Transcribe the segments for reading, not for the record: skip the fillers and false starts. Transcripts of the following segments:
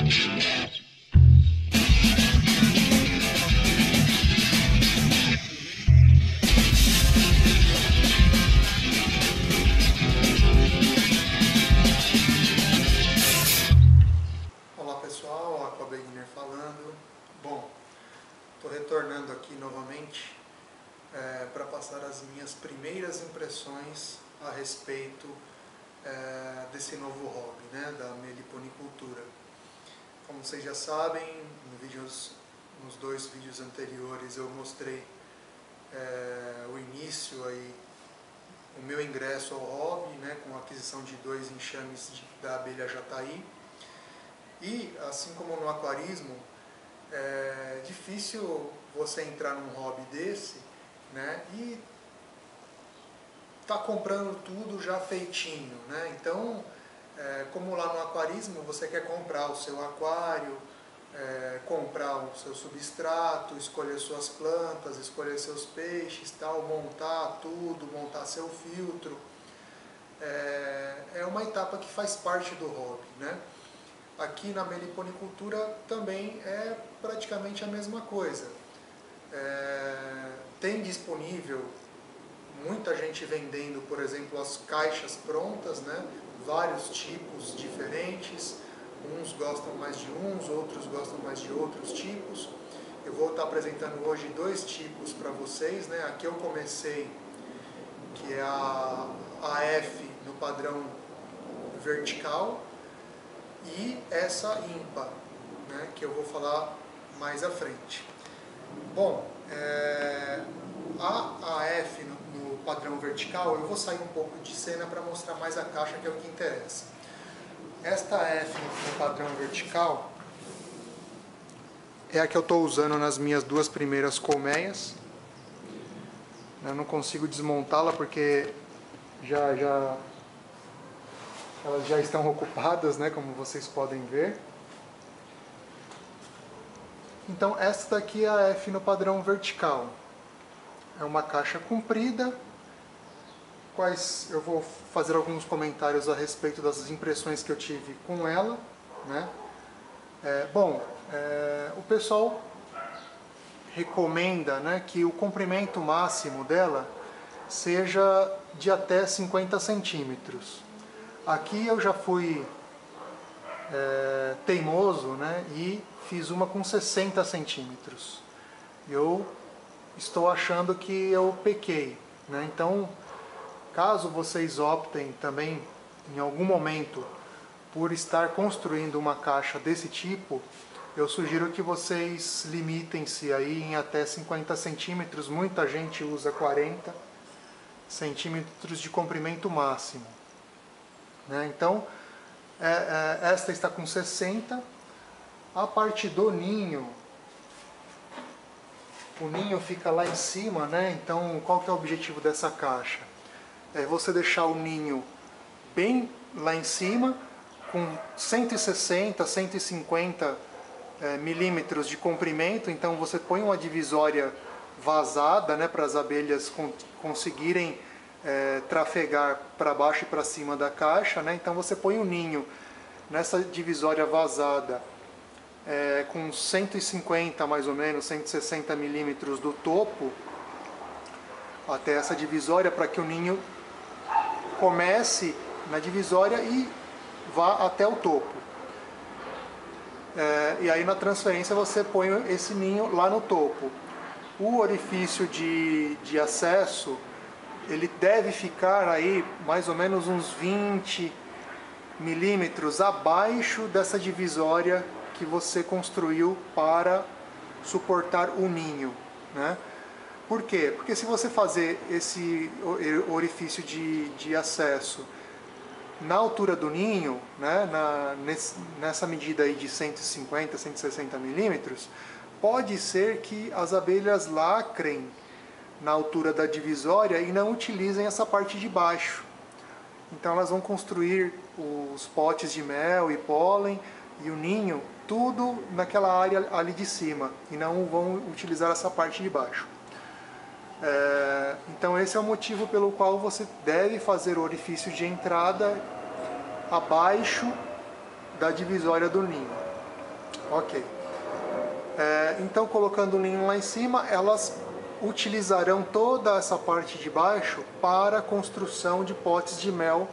Olá pessoal, Aquabeginner falando. Bom, estou retornando aqui novamente para passar as minhas primeiras impressões a respeito desse novo hobby, né, da meliponicultura. Como vocês já sabem, nos dois vídeos anteriores eu mostrei o início, o meu ingresso ao hobby, né, com a aquisição de 2 enxames da abelha jataí. E, assim como no aquarismo, é difícil você entrar num hobby desse, né, e tá comprando tudo já feitinho, né? Então, como lá no aquarismo, você quer comprar o seu aquário, comprar o seu substrato, escolher suas plantas, escolher seus peixes, tal, montar tudo, montar seu filtro. É uma etapa que faz parte do hobby, né? Aqui na meliponicultura também é praticamente a mesma coisa. Tem disponível muita gente vendendo, por exemplo, as caixas prontas, né? Vários tipos diferentes. Uns gostam mais de uns, outros gostam mais de outros tipos. Eu vou estar apresentando hoje 2 tipos para vocês, né? Aqui eu comecei, que é a AF no padrão vertical, e essa IMPA, né, que eu vou falar mais à frente. Bom, a AF no padrão vertical, eu vou sair um pouco de cena para mostrar mais a caixa, que é o que interessa. Esta AF no padrão vertical é a que eu estou usando nas minhas 2 primeiras colmeias. Eu não consigo desmontá-la porque elas já estão ocupadas, né, como vocês podem ver. Então esta daqui é a F no padrão vertical. É uma caixa comprida, quais eu vou fazer alguns comentários a respeito das impressões que eu tive com ela, né? O pessoal recomenda, né, que o comprimento máximo dela seja de até 50 centímetros. Aqui eu já fui teimoso, né, e fiz uma com 60 centímetros. Eu estou achando que eu pequei, né? Então, caso vocês optem também, em algum momento, por estar construindo uma caixa desse tipo, eu sugiro que vocês limitem-se aí em até 50 centímetros. Muita gente usa 40 centímetros de comprimento máximo, né? Então, esta está com 60. A parte do ninho, o ninho fica lá em cima, né? Então, qual que é o objetivo dessa caixa? É você deixar o ninho bem lá em cima, com 160, 150 milímetros de comprimento. Então, você põe uma divisória vazada, né, para as abelhas conseguirem trafegar para baixo e para cima da caixa, né? Então você põe o ninho nessa divisória vazada com 150 mais ou menos, 160 milímetros do topo até essa divisória, para que o ninho comece na divisória e vá até o topo. E aí na transferência você põe esse ninho lá no topo. O orifício de acesso, ele deve ficar aí mais ou menos uns 20 milímetros abaixo dessa divisória que você construiu para suportar o ninho, né? Por quê? Porque se você fazer esse orifício de acesso na altura do ninho, né, nessa medida aí de 150, 160 milímetros, pode ser que as abelhas lacrem na altura da divisória e não utilizem essa parte de baixo. Então elas vão construir os potes de mel e pólen e o ninho, tudo naquela área ali de cima, e não vão utilizar essa parte de baixo. Então esse é o motivo pelo qual você deve fazer o orifício de entrada abaixo da divisória do ninho. Ok. Então, colocando o ninho lá em cima, elas utilizarão toda essa parte de baixo para a construção de potes de mel.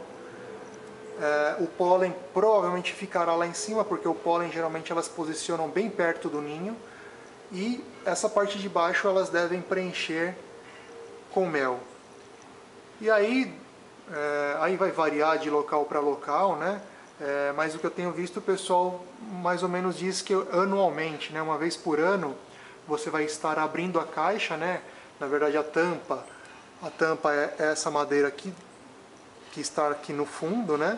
O pólen provavelmente ficará lá em cima, porque o pólen geralmente elas posicionam bem perto do ninho. E essa parte de baixo elas devem preencher com mel. E aí vai variar de local para local, né? Mas o que eu tenho visto, o pessoal mais ou menos diz que anualmente, né, uma vez por ano, você vai estar abrindo a caixa, né? Na verdade a tampa é essa madeira aqui, que está aqui no fundo, né?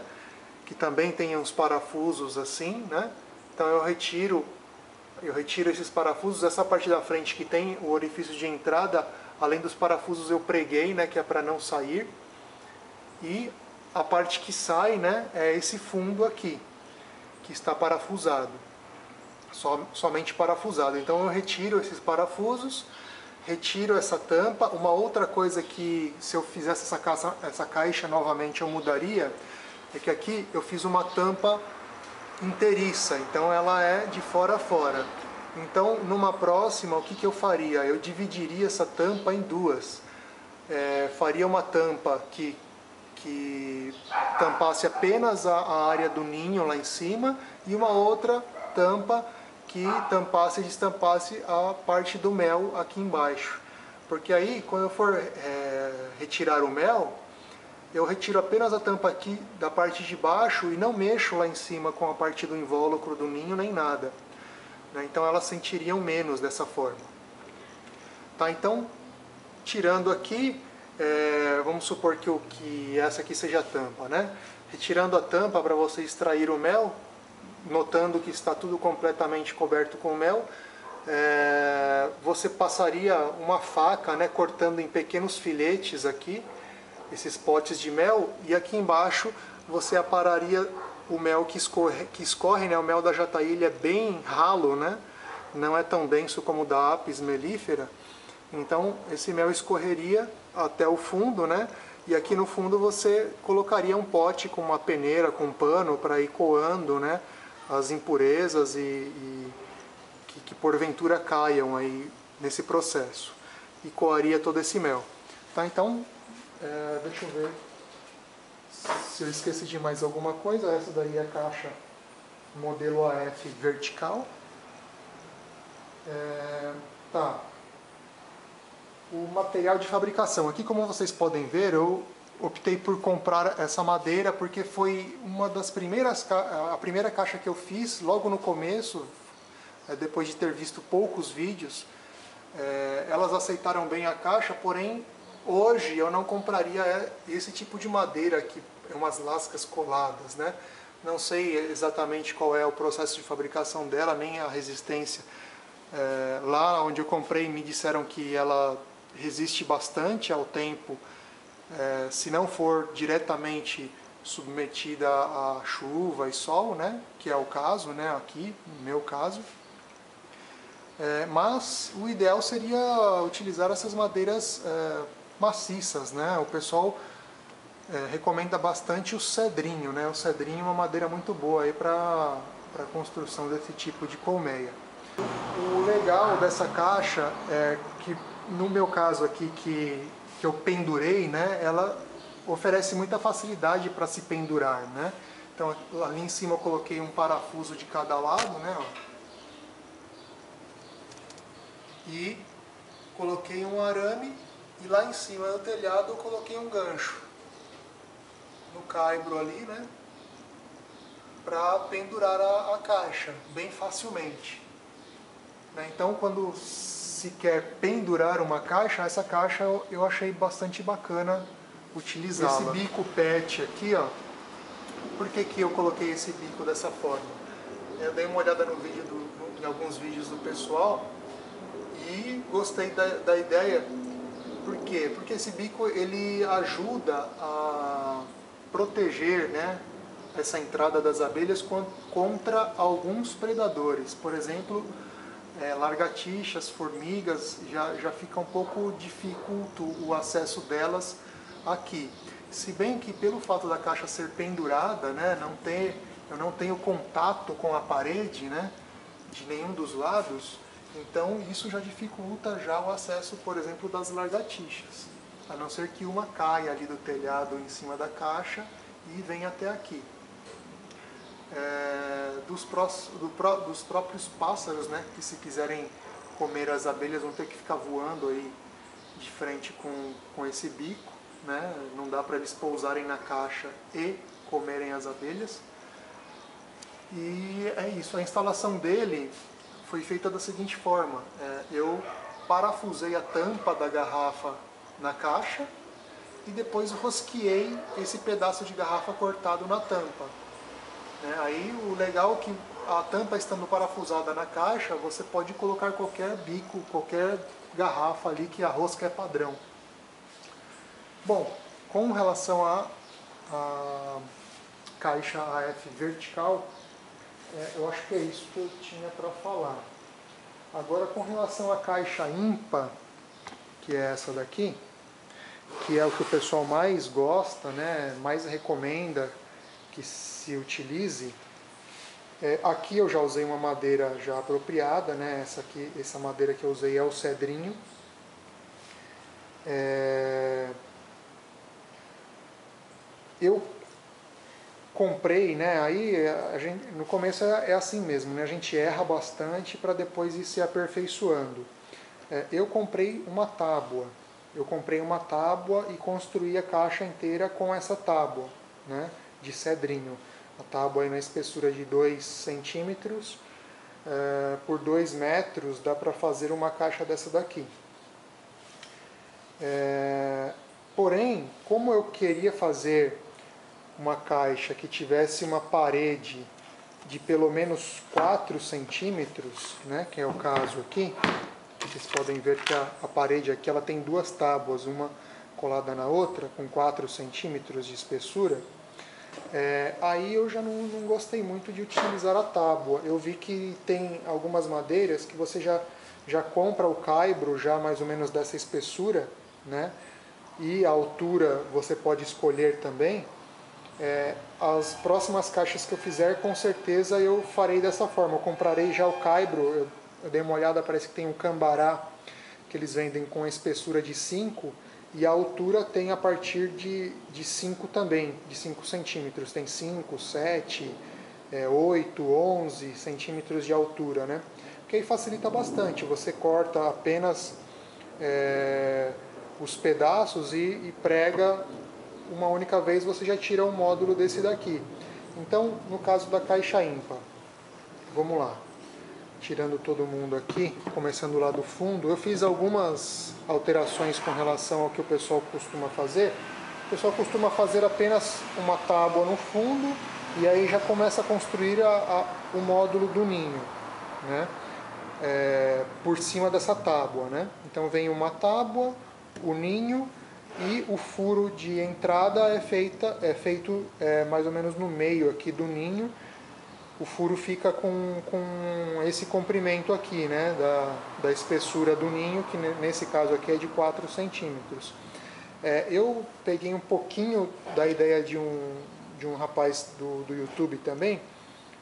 Que também tem uns parafusos assim, né? Então eu retiro esses parafusos. Essa parte da frente que tem o orifício de entrada, além dos parafusos eu preguei, né? Que é para não sair. E a parte que sai, né, é esse fundo aqui, que está parafusado, somente parafusado. Então eu retiro esses parafusos, retiro essa tampa. Uma outra coisa que, se eu fizesse essa caixa novamente, eu mudaria, é que aqui eu fiz uma tampa inteiriça, então ela é de fora a fora. Então numa próxima, o que eu faria? Eu dividiria essa tampa em duas. Faria uma tampa que tampasse apenas a área do ninho lá em cima, e uma outra tampa que tampasse e destampasse a parte do mel aqui embaixo. Porque aí, quando eu for retirar o mel, eu retiro apenas a tampa aqui da parte de baixo e não mexo lá em cima com a parte do invólucro do ninho nem nada. Então elas sentiriam menos dessa forma. Tá, então, tirando aqui, vamos supor que essa aqui seja a tampa, né? Retirando a tampa para você extrair o mel, notando que está tudo completamente coberto com mel, você passaria uma faca, né, cortando em pequenos filetes aqui, esses potes de mel, e aqui embaixo você apararia o mel que escorre, né? O mel da jataí ele é bem ralo, né? Não é tão denso como o da Apis mellifera. Então esse mel escorreria até o fundo, né? E aqui no fundo você colocaria um pote com uma peneira, com um pano, para ir coando, né, as impurezas que porventura caiam aí nesse processo. E coaria todo esse mel. Tá, então, deixa eu ver se eu esqueci de mais alguma coisa. Essa daí é a caixa modelo AF vertical. Tá. O material de fabricação. Aqui, como vocês podem ver, eu optei por comprar essa madeira porque foi uma das a primeira caixa que eu fiz logo no começo, depois de ter visto poucos vídeos. Elas aceitaram bem a caixa, porém hoje eu não compraria esse tipo de madeira que é umas lascas coladas, né? Não sei exatamente qual é o processo de fabricação dela, nem a resistência. Lá onde eu comprei me disseram que ela resiste bastante ao tempo, se não for diretamente submetida a chuva e sol, né, que é o caso, né, aqui, no meu caso. Mas o ideal seria utilizar essas madeiras maciças, né? O pessoal recomenda bastante o cedrinho, né? O cedrinho é uma madeira muito boa aí para a construção desse tipo de colmeia. O legal dessa caixa é que, no meu caso aqui, que eu pendurei, né, ela oferece muita facilidade para se pendurar, né? Então ali em cima eu coloquei um parafuso de cada lado, né, ó, e coloquei um arame, e lá em cima do telhado eu coloquei um gancho no caibro ali, né, para pendurar a caixa bem facilmente. Então, quando se quer pendurar uma caixa, essa caixa eu achei bastante bacana utilizá-la. Esse bico PET aqui, ó, por que eu coloquei esse bico dessa forma? Eu dei uma olhada em alguns vídeos do pessoal e gostei da ideia. Por quê? Porque esse bico ele ajuda a proteger, né, essa entrada das abelhas contra alguns predadores. Por exemplo, lagartixas, formigas, já fica um pouco dificulto o acesso delas aqui. Se bem que pelo fato da caixa ser pendurada, né, eu não tenho contato com a parede, né, de nenhum dos lados, então isso já dificulta já o acesso, por exemplo, das lagartixas, a não ser que uma caia ali do telhado em cima da caixa e venha até aqui. Dos próprios pássaros, né, que se quiserem comer as abelhas vão ter que ficar voando aí de frente com esse bico, né? Não dá para eles pousarem na caixa e comerem as abelhas. E é isso, a instalação dele foi feita da seguinte forma: eu parafusei a tampa da garrafa na caixa e depois rosqueei esse pedaço de garrafa cortado na tampa. Aí o legal é que a tampa estando parafusada na caixa, você pode colocar qualquer bico, qualquer garrafa ali que a rosca é padrão. Bom, com relação à caixa AF vertical, eu acho que é isso que eu tinha para falar. Agora, com relação à caixa ímpar, que é essa daqui, que é o que o pessoal mais gosta, né, mais recomenda que se utilize, aqui eu já usei uma madeira já apropriada, né, essa madeira que eu usei é o cedrinho. Eu comprei, né, aí no começo é assim mesmo, né, a gente erra bastante para depois ir se aperfeiçoando. Eu comprei uma tábua. E construí a caixa inteira com essa tábua, né, de cedrinho. A tábua aí na espessura de 2 centímetros por 2 metros, dá para fazer uma caixa dessa daqui. Porém, como eu queria fazer uma caixa que tivesse uma parede de pelo menos 4 centímetros, né, que é o caso aqui, vocês podem ver que a parede aqui ela tem 2 tábuas, uma colada na outra, com 4 centímetros de espessura. Aí eu já não gostei muito de utilizar a tábua. Eu vi que tem algumas madeiras que você já compra o caibro já mais ou menos dessa espessura, né? E a altura você pode escolher também. As próximas caixas que eu fizer, com certeza eu farei dessa forma. Eu comprarei já o caibro, eu dei uma olhada, parece que tem um cambará que eles vendem com a espessura de 5 e a altura tem a partir de 5 também, de 5 centímetros. Tem 5, 7, 8, 11 centímetros de altura, né? Porque aí facilita bastante, você corta apenas os pedaços e prega uma única vez, você já tira um módulo desse daqui. Então, no caso da caixa ímpar, vamos lá. Tirando todo mundo aqui, começando lá do fundo, eu fiz algumas alterações com relação ao que o pessoal costuma fazer. O pessoal costuma fazer apenas uma tábua no fundo e aí já começa a construir o módulo do ninho, né? Por cima dessa tábua, né? Então vem uma tábua, o ninho e o furo de entrada é feito mais ou menos no meio aqui do ninho. O furo fica com esse comprimento aqui, né, da espessura do ninho, que nesse caso aqui é de 4 centímetros. Eu peguei um pouquinho da ideia de um rapaz do YouTube também,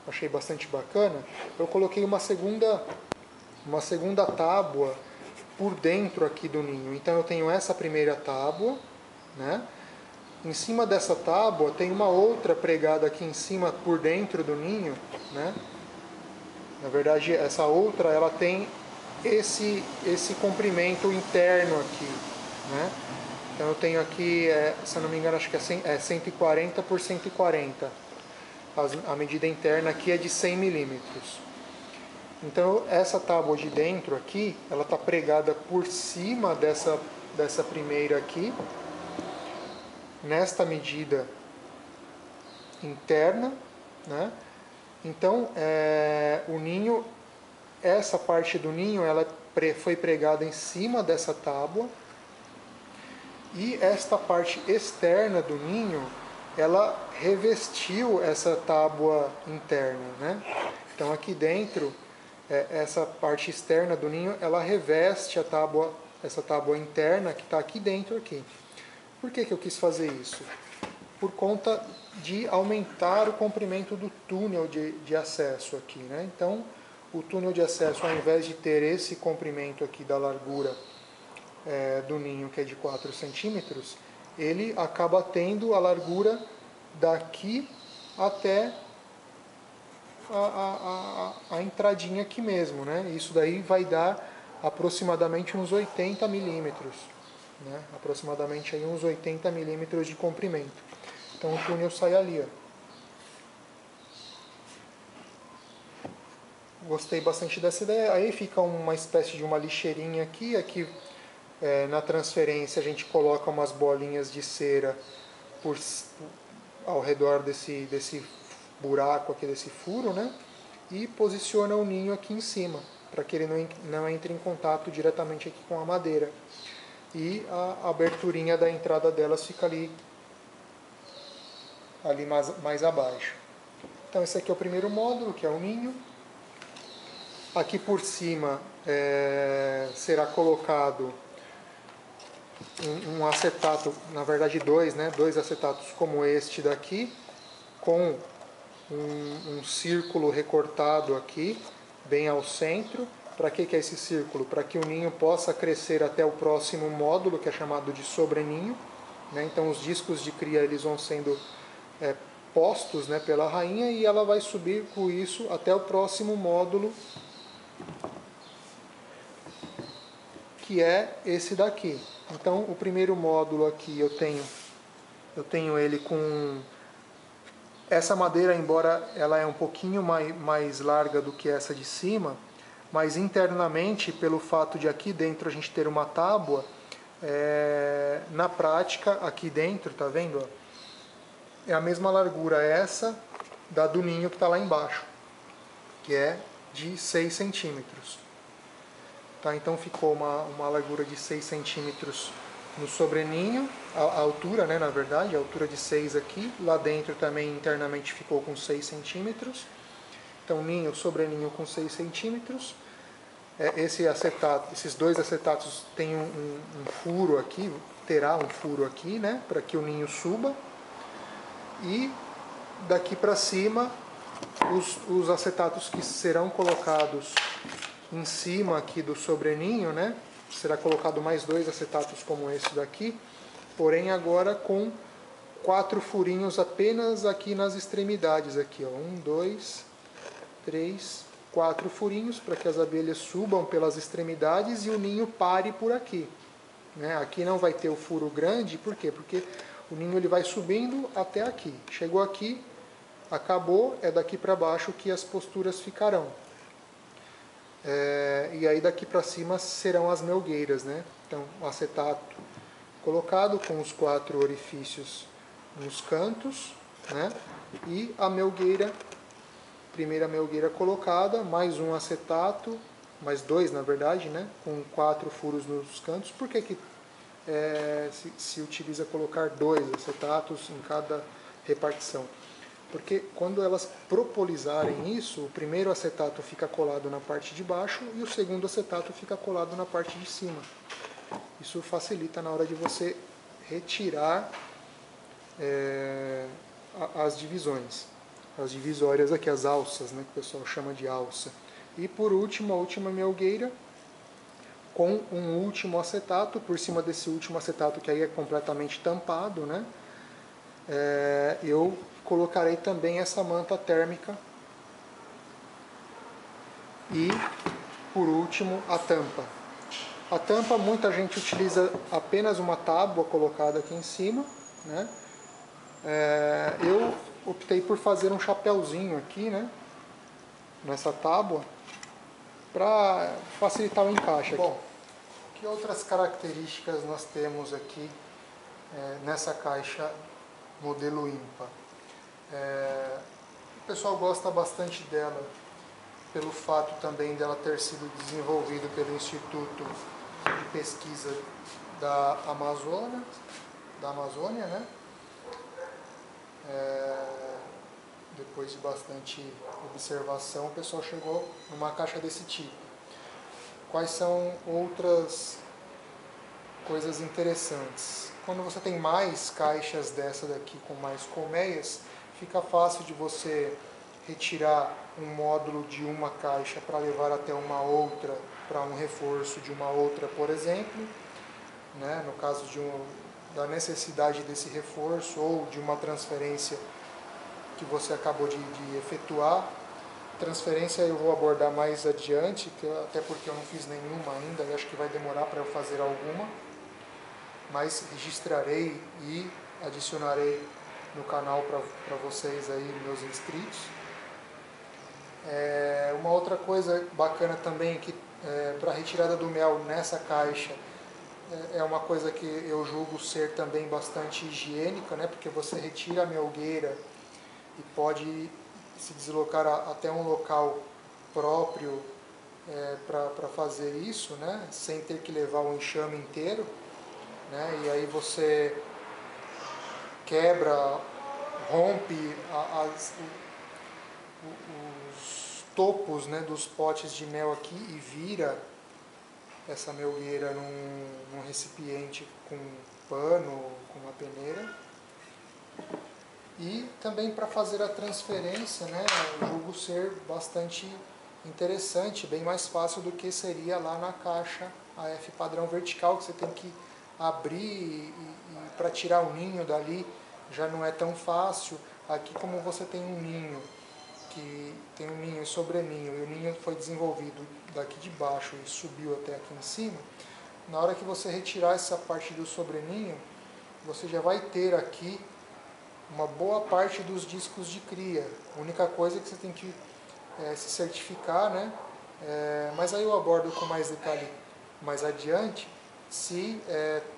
achei bastante bacana. Eu coloquei uma segunda tábua por dentro aqui do ninho. Então eu tenho essa primeira tábua, né? Em cima dessa tábua tem uma outra pregada aqui em cima por dentro do ninho, né? Na verdade, essa outra ela tem esse comprimento interno aqui, né? Então eu tenho aqui, se eu não me engano, acho que é 140 por 140. A medida interna aqui é de 100 milímetros. Então essa tábua de dentro aqui, ela está pregada por cima dessa primeira aqui, nesta medida interna, né? Então o ninho, essa parte do ninho, ela foi pregada em cima dessa tábua e esta parte externa do ninho, ela revestiu essa tábua interna, né? Então aqui dentro, essa parte externa do ninho, ela reveste essa tábua interna que está aqui dentro aqui. Por que eu quis fazer isso? Por conta de aumentar o comprimento do túnel de acesso aqui, né? Então, o túnel de acesso, ao invés de ter esse comprimento aqui da largura do ninho, que é de 4 centímetros, ele acaba tendo a largura daqui até a entradinha aqui mesmo, né? Isso daí vai dar aproximadamente uns 80 milímetros, né? Aproximadamente aí uns 80 milímetros de comprimento. Então o túnel sai ali, ó. Gostei bastante dessa ideia. Aí fica uma espécie de uma lixeirinha aqui. Aqui na transferência a gente coloca umas bolinhas de cera ao redor desse buraco aqui, desse furo, né? E posiciona o ninho aqui em cima, para que ele não entre em contato diretamente aqui com a madeira. E a aberturinha da entrada delas fica ali mais abaixo. Então esse aqui é o primeiro módulo, que é o ninho. Aqui por cima será colocado um acetato, na verdade dois, né? Dois acetatos como este daqui, com um círculo recortado aqui, bem ao centro. Para que é esse círculo? Para que o ninho possa crescer até o próximo módulo, que é chamado de sobreninho, né? Então os discos de cria eles vão sendo postos, né, pela rainha, e ela vai subir com isso até o próximo módulo, que é esse daqui. Então o primeiro módulo aqui eu tenho ele com essa madeira, embora ela é um pouquinho mais larga do que essa de cima, mas internamente, pelo fato de aqui dentro a gente ter uma tábua, na prática, aqui dentro, tá vendo? É a mesma largura essa da do ninho que está lá embaixo, que é de 6 centímetros. Tá, então ficou uma largura de 6 centímetros no sobreninho, a altura, né, na verdade, a altura de 6 aqui. Lá dentro também internamente ficou com 6 centímetros. Então ninho, sobreninho com 6 centímetros. Esses dois acetatos têm um furo aqui, terá um furo aqui, né, para que o ninho suba. E daqui para cima, os acetatos que serão colocados em cima aqui do sobreninho, né? Será colocado mais dois acetatos como esse daqui, porém agora com 4 furinhos apenas aqui nas extremidades, aqui, ó. 1, 2, 3, 4 furinhos para que as abelhas subam pelas extremidades e o ninho pare por aqui, né? Aqui não vai ter o furo grande, por quê? Porque o ninho ele vai subindo até aqui. Chegou aqui, acabou, é daqui para baixo que as posturas ficarão. E aí daqui para cima serão as melgueiras, né? Então o acetato colocado com os 4 orifícios nos cantos, né? E a melgueira, primeira melgueira colocada, mais um acetato, mais 2 na verdade, né? Com 4 furos nos cantos. Por que se utiliza colocar 2 acetatos em cada repartição? Porque quando elas propolizarem isso, o primeiro acetato fica colado na parte de baixo e o segundo acetato fica colado na parte de cima. Isso facilita na hora de você retirar as divisões, as divisórias aqui, as alças, né, que o pessoal chama de alça. E por último, a última melgueira, com um último acetato, por cima desse último acetato que aí é completamente tampado, né, eu colocarei também essa manta térmica e, por último, a tampa. A tampa, muita gente utiliza apenas uma tábua colocada aqui em cima, né? Eu optei por fazer um chapéuzinho aqui, né, nessa tábua, para facilitar o encaixe. Bom, que outras características nós temos aqui nessa caixa modelo ímpar? O pessoal gosta bastante dela pelo fato também dela ter sido desenvolvida pelo Instituto de Pesquisa da Amazônia, né? Depois de bastante observação, o pessoal chegou numa caixa desse tipo. Quais são outras coisas interessantes? Quando você tem mais caixas dessa daqui com mais colmeias, fica fácil de você retirar um módulo de uma caixa para levar até uma outra, para um reforço de uma outra, por exemplo, né? No caso da necessidade desse reforço ou de uma transferência que você acabou de efetuar. Transferência eu vou abordar mais adiante, até porque eu não fiz nenhuma ainda e acho que vai demorar para eu fazer alguma, mas registrarei e adicionarei no canal para vocês aí, meus inscritos. Uma outra coisa bacana também que para retirada do mel nessa caixa é uma coisa que eu julgo ser também bastante higiênica, né? Porque você retira a melgueira e pode se deslocar até um local próprio para fazer isso, né? Sem ter que levar o enxame inteiro, né? E aí você quebra, rompe os topos, né, dos potes de mel aqui e vira essa melgueira num recipiente com pano, com uma peneira. E também para fazer a transferência, né, eu julgo ser bastante interessante, bem mais fácil do que seria lá na caixa AF padrão vertical, que você tem que abrir e para tirar o ninho dali já não é tão fácil. Aqui, como você tem um ninho, que tem um ninho e sobreninho, e o ninho foi desenvolvido daqui de baixo e subiu até aqui em cima, na hora que você retirar essa parte do sobreninho, você já vai ter aqui uma boa parte dos discos de cria. A única coisa é que você tem que se certificar, né? Mas aí eu abordo com mais detalhe mais adiante, se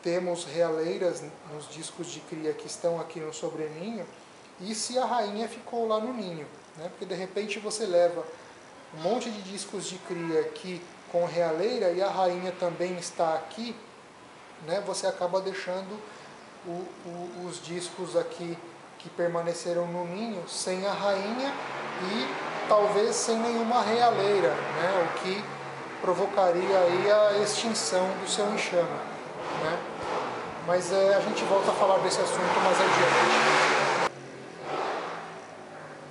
temos realeiras nos discos de cria que estão aqui no sobreninho e se a rainha ficou lá no ninho, né? Porque de repente você leva um monte de discos de cria aqui com realeira e a rainha também está aqui, né? Você acaba deixando os discos aqui que permaneceram no ninho sem a rainha e talvez sem nenhuma realeira, né? O que provocaria aí a extinção do seu enxame, né? Mas a gente volta a falar desse assunto mais adiante.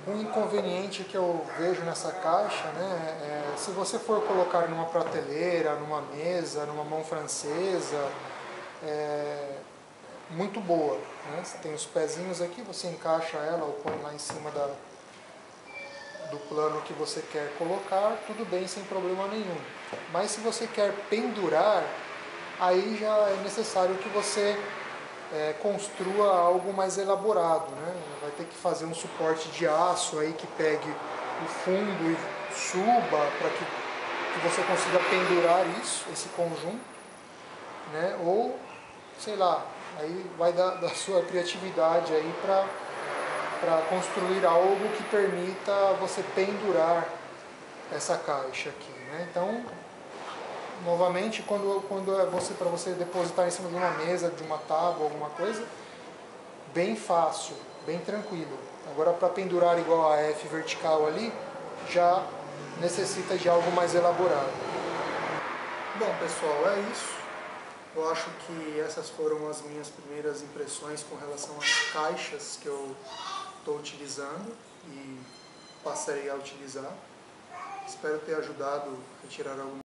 Um inconveniente que eu vejo nessa caixa, né, se você for colocar numa prateleira, numa mesa, numa mão francesa, muito boa, né? Você tem os pezinhos aqui, você encaixa ela ou põe lá em cima do plano que você quer colocar, tudo bem, sem problema nenhum. Mas se você quer pendurar, aí já é necessário que você construa algo mais elaborado, né? Vai ter que fazer um suporte de aço aí que pegue o fundo e suba para que você consiga pendurar esse conjunto, né? Ou, sei lá, aí vai da sua criatividade aí para construir algo que permita você pendurar essa caixa aqui, né? Então, novamente, para você depositar em cima de uma mesa, de uma tábua, alguma coisa, bem fácil, bem tranquilo. Agora, para pendurar igual a F vertical ali, já necessita de algo mais elaborado. Bom, pessoal, é isso. Eu acho que essas foram as minhas primeiras impressões com relação às caixas que eu estou utilizando e passarei a utilizar. Espero ter ajudado a tirar algum